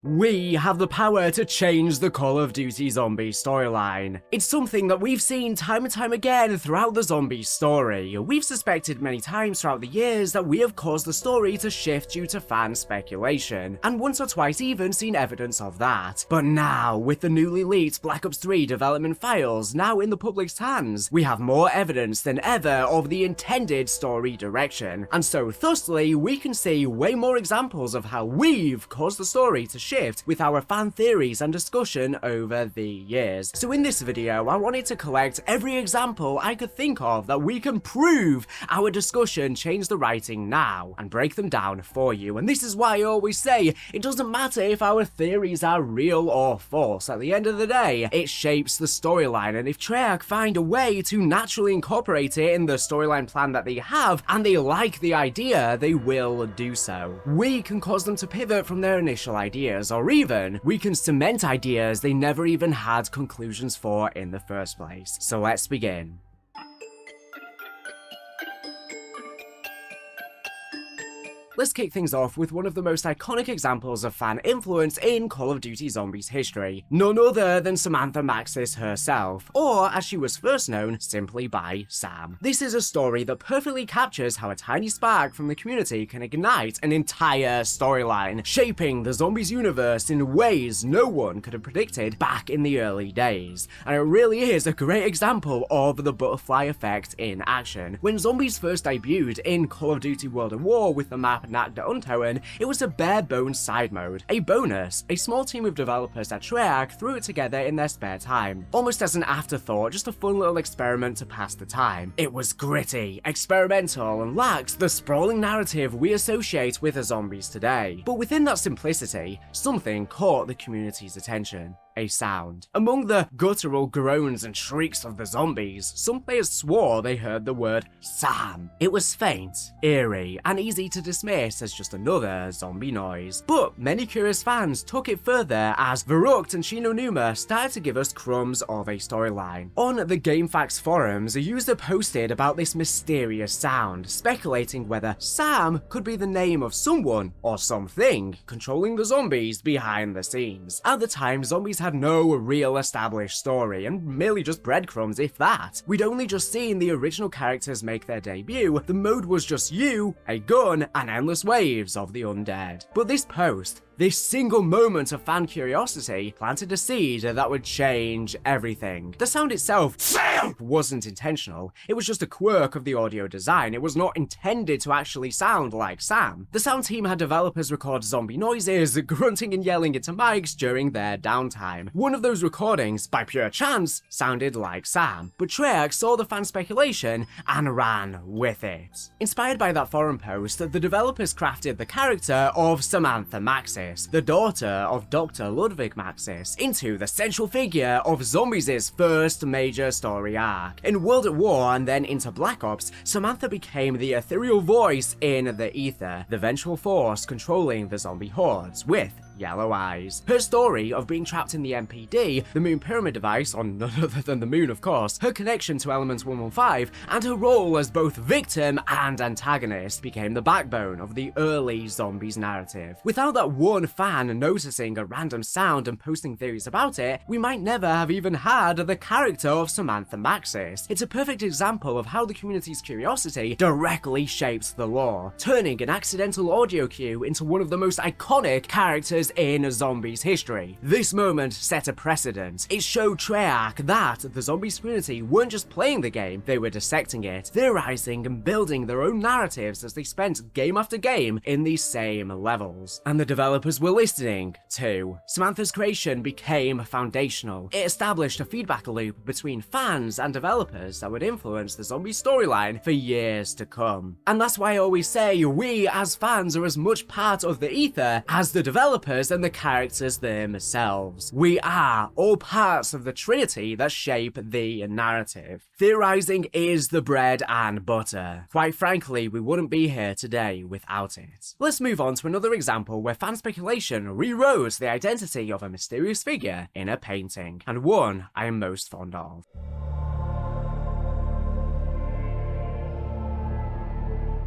We have the power to change the Call of Duty zombie storyline. It's something that we've seen time and time again throughout the zombie story. We've suspected many times throughout the years that we have caused the story to shift due to fan speculation, and once or twice even seen evidence of that. But now, with the newly leaked Black Ops 3 development files now in the public's hands, we have more evidence than ever of the intended story direction, and so thusly we can see way more examples of how we've caused the story to shift with our fan theories and discussion over the years. So in this video, I wanted to collect every example I could think of that we can prove our discussion changed the writing now, and break them down for you. And this is why I always say, it doesn't matter if our theories are real or false. At the end of the day, it shapes the storyline, and if Treyarch find a way to naturally incorporate it in the storyline plan that they have, and they like the idea, they will do so. We can cause them to pivot from their initial ideas, or even we can cement ideas they never even had conclusions for in the first place. So let's begin. Let's kick things off with one of the most iconic examples of fan influence in Call of Duty Zombies history, none other than Samantha Maxis herself, or as she was first known, simply by Sam. This is a story that perfectly captures how a tiny spark from the community can ignite an entire storyline, shaping the Zombies universe in ways no one could have predicted back in the early days. And it really is a great example of the butterfly effect in action. When Zombies first debuted in Call of Duty World at War with the map Nacht der Untoten, it was a bare-bones side mode, a bonus a small team of developers at Treyarch threw it together in their spare time, almost as an afterthought, just a fun little experiment to pass the time. It was gritty, experimental, and lacked the sprawling narrative we associate with the zombies today. But within that simplicity, something caught the community's attention. A sound. Among the guttural groans and shrieks of the zombies, some players swore they heard the word Sam. It was faint, eerie, and easy to dismiss as just another zombie noise. But many curious fans took it further as Rewrote and Shinonuma started to give us crumbs of a storyline. On the GameFAQs forums, a user posted about this mysterious sound, speculating whether Sam could be the name of someone or something controlling the zombies behind the scenes. At the time, zombies had no real established story, and merely just breadcrumbs if that. We'd only just seen the original characters make their debut, the mode was just you, a gun, and endless waves of the undead. But this post, this single moment of fan curiosity, planted a seed that would change everything. The sound itself wasn't intentional, it was just a quirk of the audio design. It was not intended to actually sound like Sam. The sound team had developers record zombie noises, grunting and yelling into mics during their downtime. One of those recordings, by pure chance, sounded like Sam, but Treyarch saw the fan speculation and ran with it. Inspired by that forum post, the developers crafted the character of Samantha Maxis, the daughter of Dr. Ludwig Maxis, into the central figure of Zombies' first major story arc. In World at War and then into Black Ops, Samantha became the ethereal voice in the ether, the vengeful force controlling the zombie hordes with yellow eyes. Her story of being trapped in the MPD, the Moon Pyramid device on none other than the moon of course, her connection to Element 115, and her role as both victim and antagonist became the backbone of the early Zombies narrative. Without that one fan noticing a random sound and posting theories about it, we might never have even had the character of Samantha Maxis. It's a perfect example of how the community's curiosity directly shapes the lore, turning an accidental audio cue into one of the most iconic characters in Zombies history. This moment set a precedent. It showed Treyarch that the Zombies community weren't just playing the game, they were dissecting it, theorizing and building their own narratives as they spent game after game in these same levels. And the developers were listening too. Samantha's creation became foundational. It established a feedback loop between fans and developers that would influence the Zombies storyline for years to come. And that's why I always say we as fans are as much part of the ether as the developers and the characters themselves. We are all parts of the trinity that shape the narrative. Theorizing is the bread and butter. Quite frankly, we wouldn't be here today without it. Let's move on to another example where fan speculation rewrote the identity of a mysterious figure in a painting, and one I am most fond of.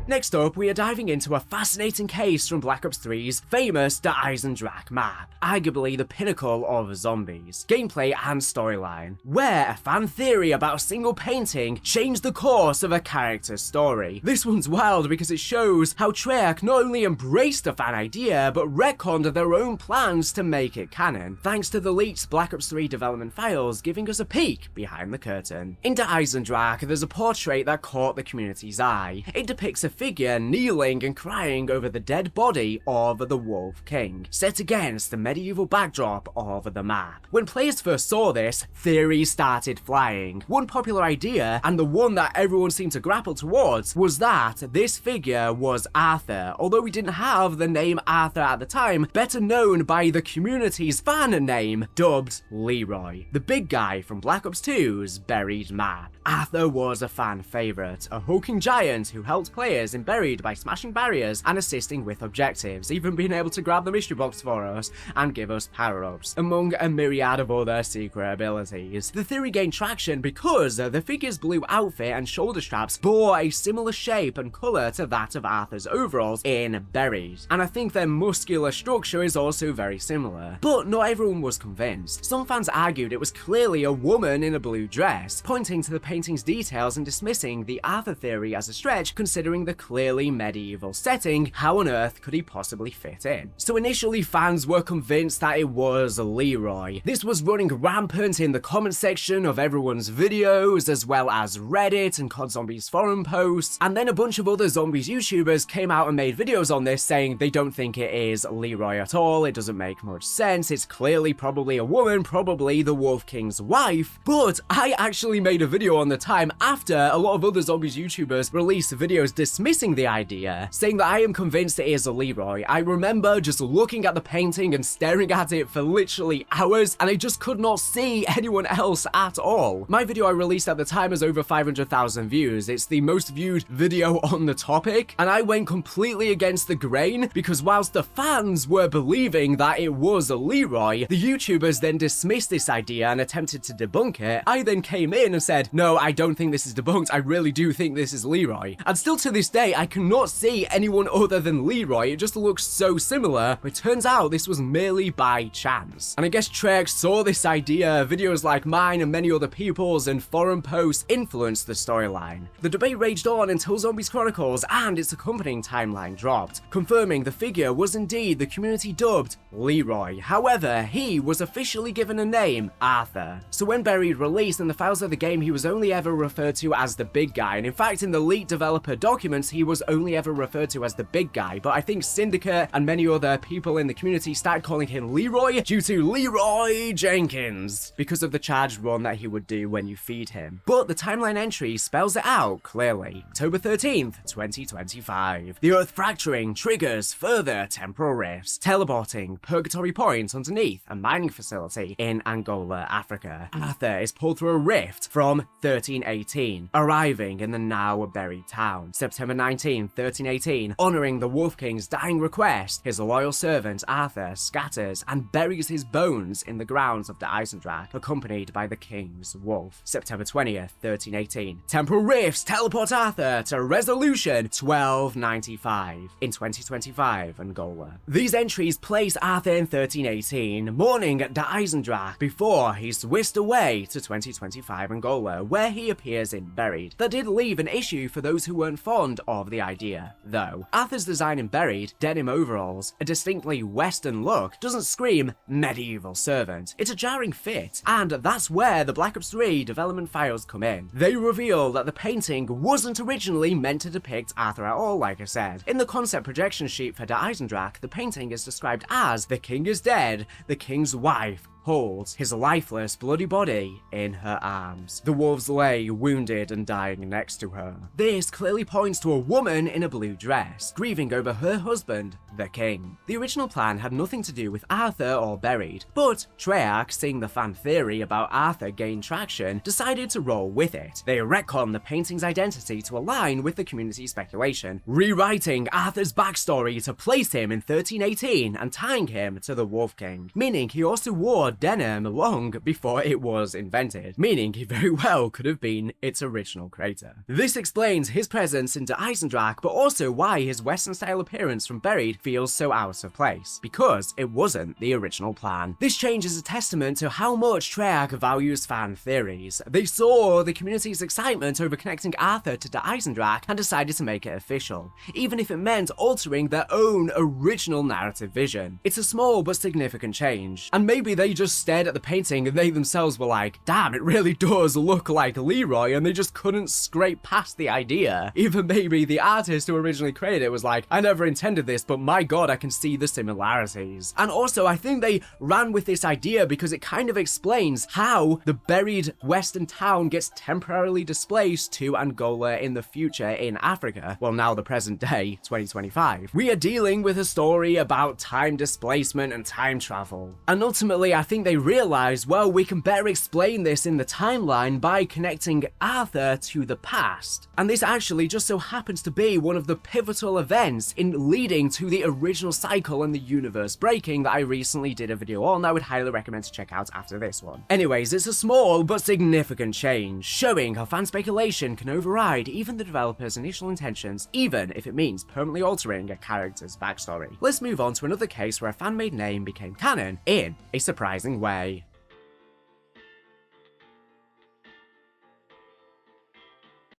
Next up, we are diving into a fascinating case from Black Ops 3's famous the Eisendrache map, arguably the pinnacle of zombies, gameplay and storyline, where a fan theory about a single painting changed the course of a character's story. This one's wild because it shows how Treyarch not only embraced the fan idea, but retconned their own plans to make it canon, thanks to the leaked Black Ops 3 development files giving us a peek behind the curtain. In the Eisendrache, there's a portrait that caught the community's eye. It depicts a figure kneeling and crying over the dead body of the Wolf King, set against the medieval backdrop of the map. When players first saw this, theories started flying. One popular idea, and the one that everyone seemed to grapple towards, was that this figure was Arthur, although we didn't have the name Arthur at the time, better known by the community's fan name, dubbed Leroy, the big guy from Black Ops 2's Buried map. Arthur was a fan favourite, a hulking giant who helped players in Buried by smashing barriers and assisting with objectives, even being able to grab the mystery box for us and give us power-ups, among a myriad of other secret abilities. The theory gained traction because the figure's blue outfit and shoulder straps bore a similar shape and colour to that of Arthur's overalls in Buried, and I think their muscular structure is also very similar. But not everyone was convinced. Some fans argued it was clearly a woman in a blue dress, pointing to the painting's details and dismissing the Arthur theory as a stretch considering the clearly medieval setting. How on earth could he possibly fit in? So initially fans were convinced that it was Leroy. This was running rampant in the comment section of everyone's videos, as well as Reddit and COD Zombies forum posts, and then a bunch of other zombies YouTubers came out and made videos on this saying they don't think it is Leroy at all, it doesn't make much sense, it's clearly probably a woman, probably the Wolf King's wife. But I actually made a video on the time after a lot of other zombies YouTubers released videos dismissing the idea, saying that I am convinced it is a Leroy. I remember just looking at the painting and staring at it for literally hours, and I just could not see anyone else at all. My video I released at the time has over 500,000 views. It's the most viewed video on the topic, and I went completely against the grain because whilst the fans were believing that it was a Leroy, the YouTubers then dismissed this idea and attempted to debunk it. I then came in and said, no, I don't think this is debunked, I really do think this is Leroy. And still to this day, I cannot see anyone other than Leroy, it just looks so similar, but it turns out this was merely by chance. And I guess Treyarch saw this idea, videos like mine and many other people's and forum posts influenced the storyline. The debate raged on until Zombies Chronicles and its accompanying timeline dropped, confirming the figure was indeed the community dubbed Leroy. However, he was officially given a name, Arthur. So when Buried released in the files of the game, he was only ever referred to as the big guy, and in fact in the leaked developer documents he was only ever referred to as the big guy, but I think Syndicate and many other people in the community started calling him Leroy due to Leroy Jenkins, because of the charged run that he would do when you feed him. But the timeline entry spells it out clearly. October 13th, 2025. The Earth fracturing triggers further temporal rifts, teleporting Purgatory Point underneath a mining facility in Angola, Africa. Arthur is pulled through a rift from 1318, arriving in the now buried town. September 19, 1318, honoring the Wolf King's dying request, his loyal servant Arthur scatters and buries his bones in the grounds of the Eisendrache, accompanied by the King's Wolf. September 20th, 1318, temporal rifts teleport Arthur to Resolution 1295 in 2025 Angola. These entries place Arthur in 1318, mourning the Eisendrache before he's whisked away to 2025 Angola, where he appears in Buried. That did leave an issue for those who weren't fond of the idea, though. Arthur's design in Buried, denim overalls, a distinctly Western look, doesn't scream medieval servant. It's a jarring fit, and that's where the Black Ops 3 development files come in. They reveal that the painting wasn't originally meant to depict Arthur at all, like I said. In the concept projection sheet for the Eisendrache, the painting is described as the king is dead, the king's wife holds his lifeless, bloody body in her arms. The wolves lay wounded and dying next to her. This clearly points to a woman in a blue dress, grieving over her husband, the king. The original plan had nothing to do with Arthur or Buried, but Treyarch, seeing the fan theory about Arthur gain traction, decided to roll with it. They retconned the painting's identity to align with the community speculation, rewriting Arthur's backstory to place him in 1318 and tying him to the Wolf King, meaning he also wore denim long before it was invented, meaning he very well could have been its original creator. This explains his presence in Eisendrache, but also why his Western-style appearance from Buried feels so out of place, because it wasn't the original plan. This change is a testament to how much Treyarch values fan theories. They saw the community's excitement over connecting Arthur to Eisendrache and decided to make it official, even if it meant altering their own original narrative vision. It's a small but significant change, and maybe they just stared at the painting and they themselves were like, damn, it really does look like Leroy, and they just couldn't scrape past the idea. Even maybe the artist who originally created it was like, I never intended this, but my god, I can see the similarities. And also, I think they ran with this idea because it kind of explains how the buried western town gets temporarily displaced to Angola in the future in Africa. Well, now the present day, 2025. We are dealing with a story about time displacement and time travel. And ultimately, I think they realized, well, we can better explain this in the timeline by connecting Arthur to the past. And this actually just so happens to be one of the pivotal events in leading to the original cycle and the universe breaking that I recently did a video on that I would highly recommend to check out after this one. Anyways, it's a small but significant change, showing how fan speculation can override even the developer's initial intentions, even if it means permanently altering a character's backstory. Let's move on to another case where a fan-made name became canon in a surprising way.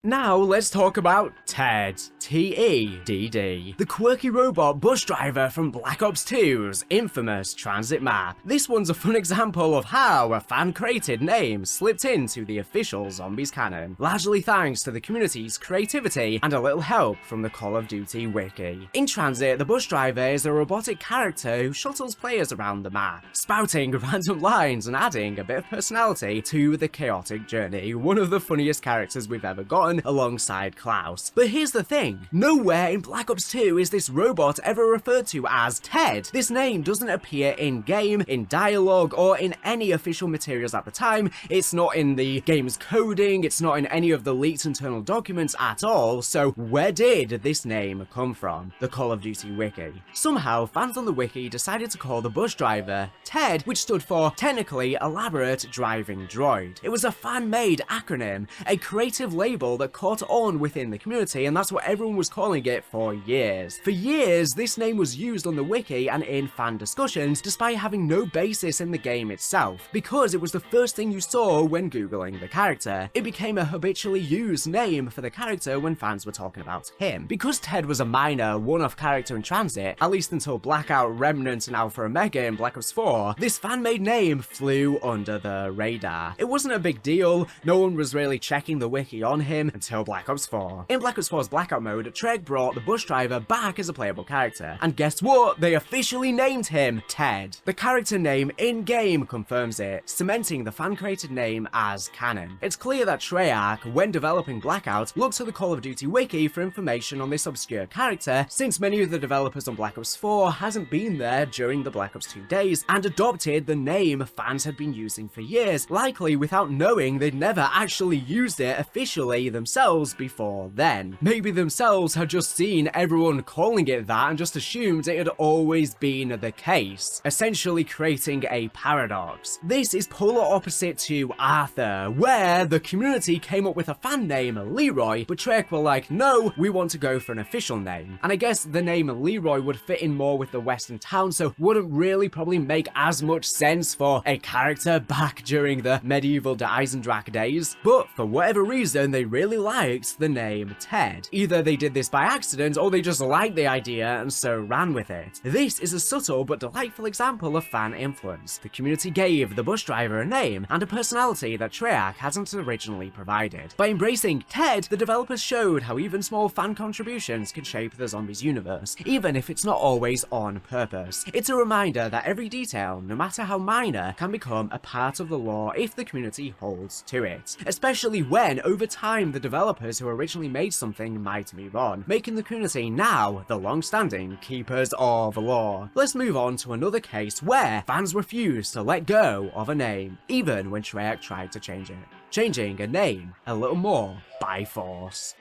Now let's talk about t.e.d.d, T.e.d.d, the quirky robot bus driver from Black Ops 2's infamous transit map. This one's a fun example of how a fan-created name slipped into the official Zombies canon, largely thanks to the community's creativity and a little help from the Call of Duty wiki. In Transit, the bus driver is a robotic character who shuttles players around the map, spouting random lines and adding a bit of personality to the chaotic journey, one of the funniest characters we've ever gotten alongside Klaus. But here's the thing, nowhere in Black Ops 2 is this robot ever referred to as t.e.d. This name doesn't appear in-game, in dialogue, or in any official materials at the time. It's not in the game's coding, it's not in any of the leaked internal documents at all, so where did this name come from? The Call of Duty wiki. Somehow, fans on the wiki decided to call the bus driver t.e.d., which stood for Technically Elaborate Driving Droid. It was a fan-made acronym, a creative label that caught on within the community, and that's what everyone was calling it for years. For years, this name was used on the wiki and in fan discussions, despite having no basis in the game itself, because it was the first thing you saw when googling the character. It became a habitually used name for the character when fans were talking about him. Because t.e.d. was a minor, one-off character in Transit, at least until Blackout, Remnant, and Alpha Omega in Black Ops 4, this fan-made name flew under the radar. It wasn't a big deal, no one was really checking the wiki on him until Black Ops 4. In Black Ops 4's Blackout mode, Treg brought the bus driver back as a playable character, and guess what? They officially named him t.e.d. The character name in-game confirms it, cementing the fan-created name as canon. It's clear that Treyarch, when developing Blackout, looked to the Call of Duty wiki for information on this obscure character, since many of the developers on Black Ops 4 hasn't been there during the Black Ops 2 days, and adopted the name fans had been using for years, likely without knowing they'd never actually used it officially themselves before then. Maybe themselves had just seen everyone calling it that and just assumed it had always been the case, essentially creating a paradox. This is polar opposite to Arthur, where the community came up with a fan name, Leroy, but Treyarch were like, no, we want to go for an official name. And I guess the name Leroy would fit in more with the western town, so wouldn't really probably make as much sense for a character back during the medieval Eisendrache days. But for whatever reason, they really liked the name t.e.d. Either they did this by accident, or they just liked the idea and so ran with it. This is a subtle but delightful example of fan influence. The community gave the bus driver a name and a personality that Treyarch hadn't originally provided. By embracing t.e.d., the developers showed how even small fan contributions can shape the Zombies universe, even if it's not always on purpose. It's a reminder that every detail, no matter how minor, can become a part of the lore if the community holds to it. Especially when, over time, the developers who originally made something might move on, making the community now the long-standing keepers of lore. Let's move on to another case where fans refused to let go of a name, even when Treyarch tried to change it. Changing a name a little more by force.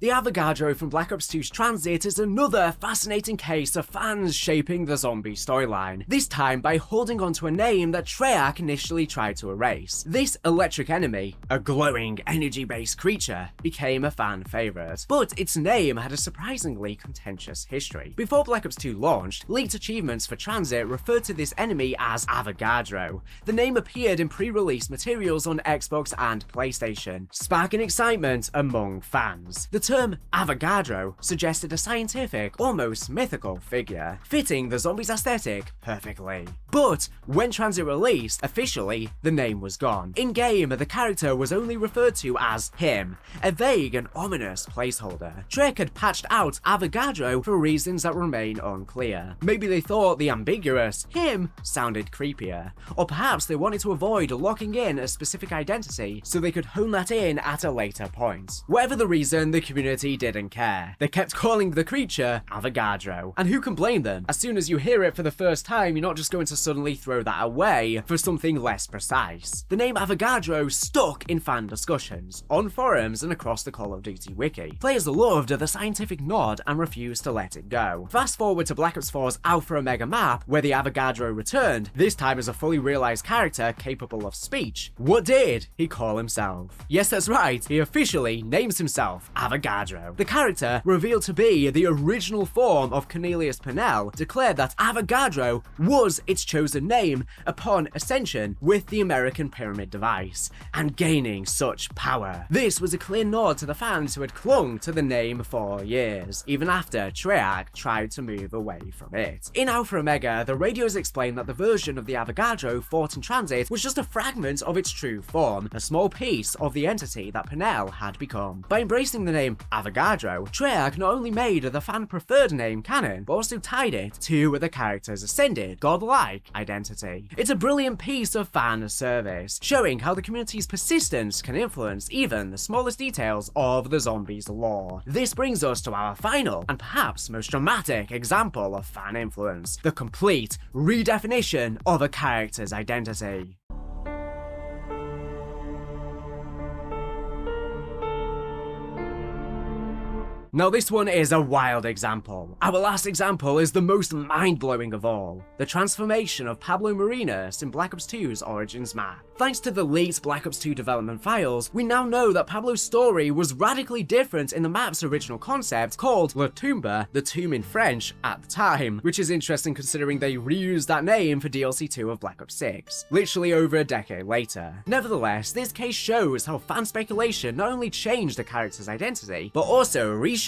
The Avogadro from Black Ops 2's Transit is another fascinating case of fans shaping the zombie storyline, this time by holding onto a name that Treyarch initially tried to erase. This electric enemy, a glowing, energy-based creature, became a fan favorite, but its name had a surprisingly contentious history. Before Black Ops 2 launched, leaked achievements for Transit referred to this enemy as Avogadro. The name appeared in pre-release materials on Xbox and PlayStation, sparking excitement among fans. The term Avogadro suggested a scientific, almost mythical figure, fitting the zombie's aesthetic perfectly. But when Transit released, officially, the name was gone. In-game, the character was only referred to as him, a vague and ominous placeholder. Treyarch had patched out Avogadro for reasons that remain unclear. Maybe they thought the ambiguous him sounded creepier, or perhaps they wanted to avoid locking in a specific identity so they could hone that in at a later point. Whatever the reason, the community didn't care. They kept calling the creature Avogadro, and who can blame them? As soon as you hear it for the first time, you're not just going to suddenly throw that away for something less precise. The name Avogadro stuck in fan discussions, on forums and across the Call of Duty wiki. Players loved the scientific nod and refused to let it go. Fast forward to Black Ops 4's Alpha Omega map, where the Avogadro returned, this time as a fully realized character capable of speech. What did he call himself? Yes, that's right, he officially names himself Avogadro. The character, revealed to be the original form of Cornelius Pennell, declared that Avogadro was its chosen name upon ascension with the American Pyramid device, and gaining such power. This was a clear nod to the fans who had clung to the name for years, even after Treyarch tried to move away from it. In Alpha Omega, the radios explained that the version of the Avogadro fought in Transit was just a fragment of its true form, a small piece of the entity that Pennell had become. By embracing the name Avogadro, Treyarch not only made the fan-preferred name canon, but also tied it to the character's ascended, godlike identity. It's a brilliant piece of fan service, showing how the community's persistence can influence even the smallest details of the zombies' lore. This brings us to our final, and perhaps most dramatic example of fan influence, the complete redefinition of a character's identity. Now this one is a wild example. Our last example is the most mind-blowing of all. The transformation of Pablo Marinus in Black Ops 2's Origins map. Thanks to the leaked Black Ops 2 development files, we now know that Pablo's story was radically different in the map's original concept called La Tumba, the tomb in French at the time, which is interesting considering they reused that name for DLC 2 of Black Ops 6, literally over a decade later. Nevertheless, this case shows how fan speculation not only changed the character's identity, but also reshaped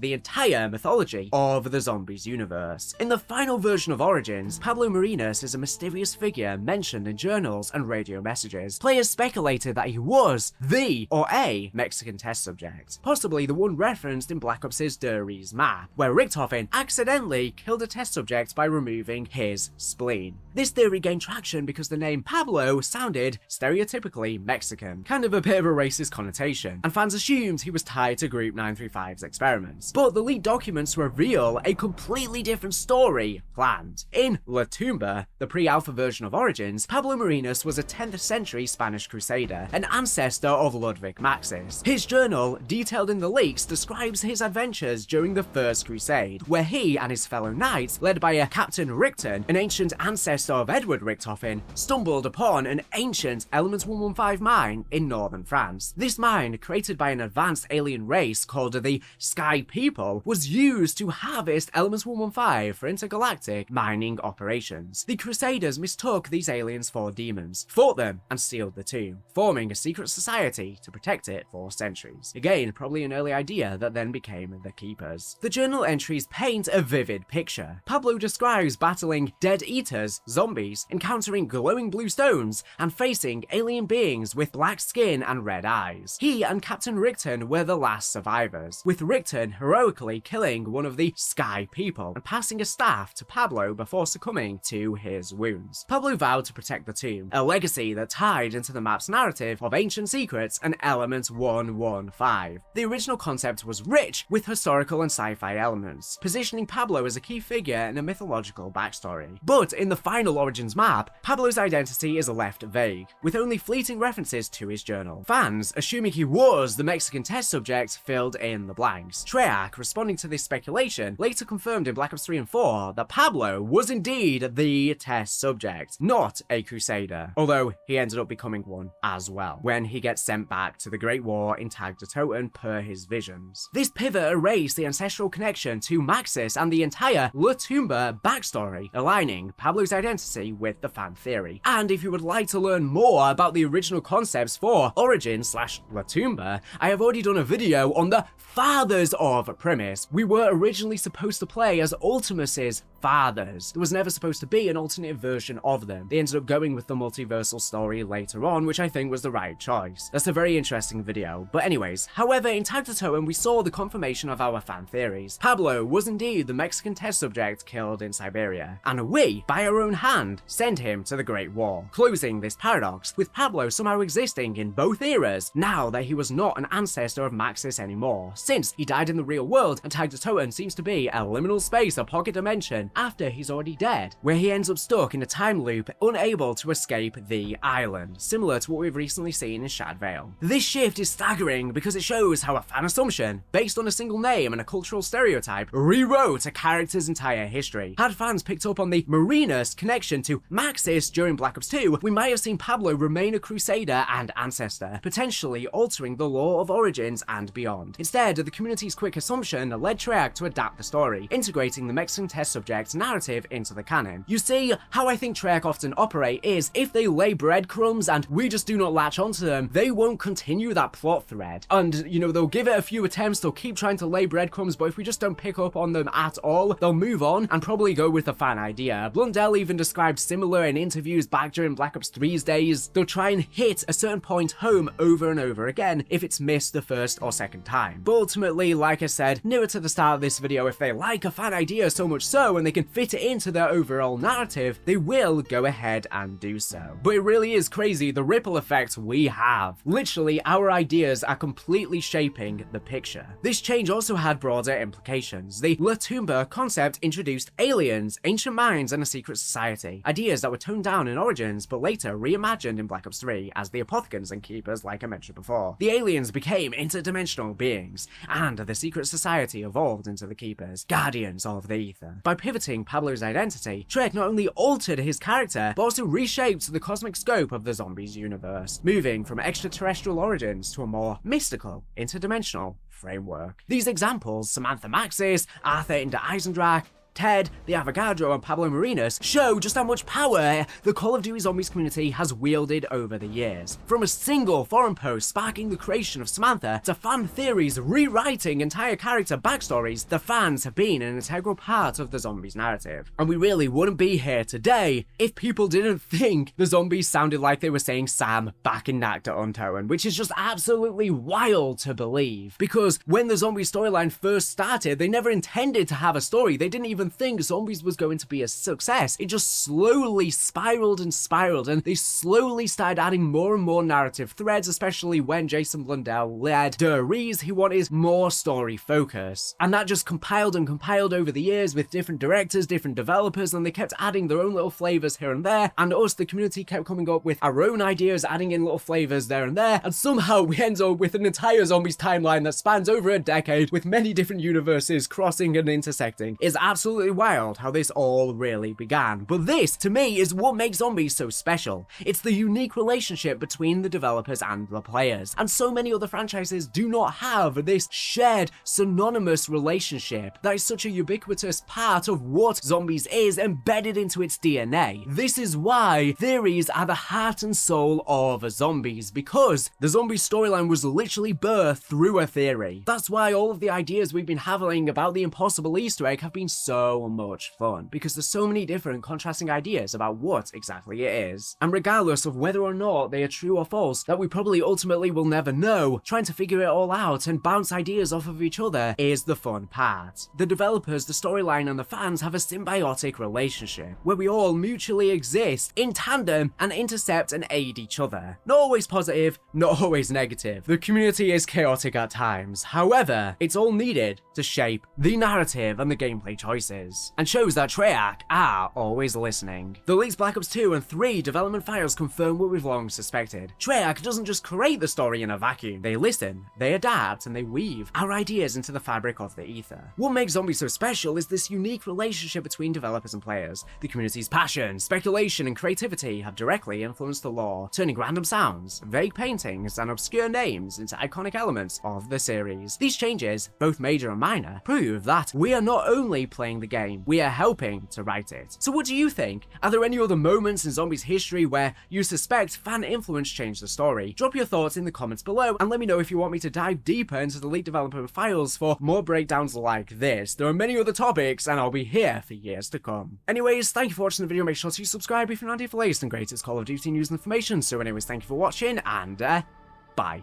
the entire mythology of the zombies universe. In the final version of Origins, Pablo Marinus is a mysterious figure mentioned in journals and radio messages. Players speculated that he was the or a Mexican test subject, possibly the one referenced in Black Ops' Der Riese map, where Richthofen accidentally killed a test subject by removing his spleen. This theory gained traction because the name Pablo sounded stereotypically Mexican, kind of a bit of a racist connotation, and fans assumed he was tied to Group 935's experiments. But the leaked documents reveal a completely different story planned. In La Tumba, the pre-alpha version of Origins, Pablo Marinus was a 10th century Spanish Crusader, an ancestor of Ludwig Maxis. His journal, detailed in the leaks, describes his adventures during the First Crusade, where he and his fellow knights, led by a Captain Richten, an ancient ancestor of Edward Richthofen, stumbled upon an ancient Element 115 mine in northern France. This mine, created by an advanced alien race called the Sky People, was used to harvest Element 115 for intergalactic mining operations. The Crusaders mistook these aliens for demons, fought them, and sealed the tomb, forming a secret society to protect it for centuries. Again, probably an early idea that then became the Keepers. The journal entries paint a vivid picture. Pablo describes battling dead eaters, zombies, encountering glowing blue stones, and facing alien beings with black skin and red eyes. He and Captain Richten were the last survivors, with Richten Rickton heroically killing one of the Sky People and passing a staff to Pablo before succumbing to his wounds. Pablo vowed to protect the tomb, a legacy that tied into the map's narrative of ancient secrets and element 115. The original concept was rich with historical and sci-fi elements, positioning Pablo as a key figure in a mythological backstory. But in the final Origins map, Pablo's identity is left vague, with only fleeting references to his journal. Fans, assuming he was the Mexican test subject, filled in the blanks. Treyarch, responding to this speculation, later confirmed in Black Ops 3 and 4 that Pablo was indeed the test subject, not a Crusader, although he ended up becoming one as well, when he gets sent back to the Great War in t.e.d.d per his visions. This pivot erased the ancestral connection to Maxis and the entire La Tumba backstory, aligning Pablo's identity with the fan theory. And if you would like to learn more about the original concepts for Origin/La Tumba, I have already done a video on the fathers of Primus. We were originally supposed to play as Ultimus's fathers. There was never supposed to be an alternate version of them. They ended up going with the multiversal story later on, which I think was the right choice. That's a very interesting video. But anyways, however, in t.e.d.d we saw the confirmation of our fan theories. Pablo was indeed the Mexican test subject killed in Siberia, and we, by our own hand, sent him to the Great War, closing this paradox, with Pablo somehow existing in both eras, now that he was not an ancestor of Maxis anymore, since he died in the real world, and t.e.d.d seems to be a liminal space, a pocket dimension, after he's already dead, where he ends up stuck in a time loop, unable to escape the island, similar to what we've recently seen in Shad Vale. This shift is staggering because it shows how a fan assumption, based on a single name and a cultural stereotype, rewrote a character's entire history. Had fans picked up on the Marinus connection to Maxis during Black Ops 2, we might have seen Pablo remain a Crusader and ancestor, potentially altering the lore of Origins and beyond. Instead, the community's quick assumption led Treyarch to adapt the story, integrating the Mexican test subject narrative into the canon. You see, how I think Treyarch often operate is, if they lay breadcrumbs and we just do not latch onto them, they won't continue that plot thread. And, you know, they'll give it a few attempts, they'll keep trying to lay breadcrumbs, but if we just don't pick up on them at all, they'll move on and probably go with the fan idea. Blundell even described similar in interviews back during Black Ops 3's days. They'll try and hit a certain point home over and over again if it's missed the first or second time. But ultimately, like I said, nearer to the start of this video, if they like a fan idea so much so and they can fit it into their overall narrative, they will go ahead and do so. But it really is crazy the ripple effect we have. Literally, our ideas are completely shaping the picture. This change also had broader implications. The La Tumba concept introduced aliens, ancient minds, and a secret society, ideas that were toned down in Origins but later reimagined in Black Ops 3 as the Apothecans and Keepers, like I mentioned before. The aliens became interdimensional beings, and the secret society evolved into the Keepers, guardians of the ether. By pivoting Pablo's identity, Treyarch not only altered his character, but also reshaped the cosmic scope of the zombies universe, moving from extraterrestrial origins to a more mystical, interdimensional framework. These examples, Samantha Maxis, Arthur into Eisendrache, t.e.d.d, the Avogadro, and Pablo Marinus show just how much power the Call of Duty Zombies community has wielded over the years. From a single forum post sparking the creation of Samantha, to fan theories rewriting entire character backstories, the fans have been an integral part of the zombies narrative. And we really wouldn't be here today if people didn't think the zombies sounded like they were saying Sam back in Nakta Untown, which is just absolutely wild to believe. Because when the zombie storyline first started, they never intended to have a story. They didn't even think zombies was going to be a success. It just slowly spiraled and spiraled, and they slowly started adding more and more narrative threads, especially when Jason Blundell led Der Riese. He wanted more story focus, and that just compiled and compiled over the years with different directors, different developers, and they kept adding their own little flavors here and there, and us, the community, kept coming up with our own ideas, adding in little flavors there and there, and somehow we end up with an entire zombies timeline that spans over a decade with many different universes crossing and intersecting. It's absolutely wild how this all really began. But this, to me, is what makes zombies so special. It's the unique relationship between the developers and the players. And so many other franchises do not have this shared, synonymous relationship that is such a ubiquitous part of what zombies is, embedded into its DNA. This is why theories are the heart and soul of zombies, because the zombie storyline was literally birthed through a theory. That's why all of the ideas we've been having about the impossible Easter egg have been so so much fun, because there's so many different contrasting ideas about what exactly it is. And regardless of whether or not they are true or false, that we probably ultimately will never know, trying to figure it all out and bounce ideas off of each other is the fun part. The developers, the storyline, and the fans have a symbiotic relationship, where we all mutually exist in tandem and intercept and aid each other. Not always positive, not always negative. The community is chaotic at times, however, it's all needed to shape the narrative and the gameplay choices, and shows that Treyarch are always listening. The leaked Black Ops 2 and 3 development files confirm what we've long suspected. Treyarch doesn't just create the story in a vacuum, they listen, they adapt, and they weave our ideas into the fabric of the ether. What makes Zombies so special is this unique relationship between developers and players. The community's passion, speculation, and creativity have directly influenced the lore, turning random sounds, vague paintings, and obscure names into iconic elements of the series. These changes, both major and minor, prove that we are not only playing the game, we are helping to write it. So what do you think? Are there any other moments in Zombies history where you suspect fan influence changed the story? Drop your thoughts in the comments below and let me know if you want me to dive deeper into the leaked development files for more breakdowns like this. There are many other topics and I'll be here for years to come. Anyways, thank you for watching the video. Make sure to subscribe if you're not here for latest and greatest Call of Duty news and information. So anyways, thank you for watching and bye.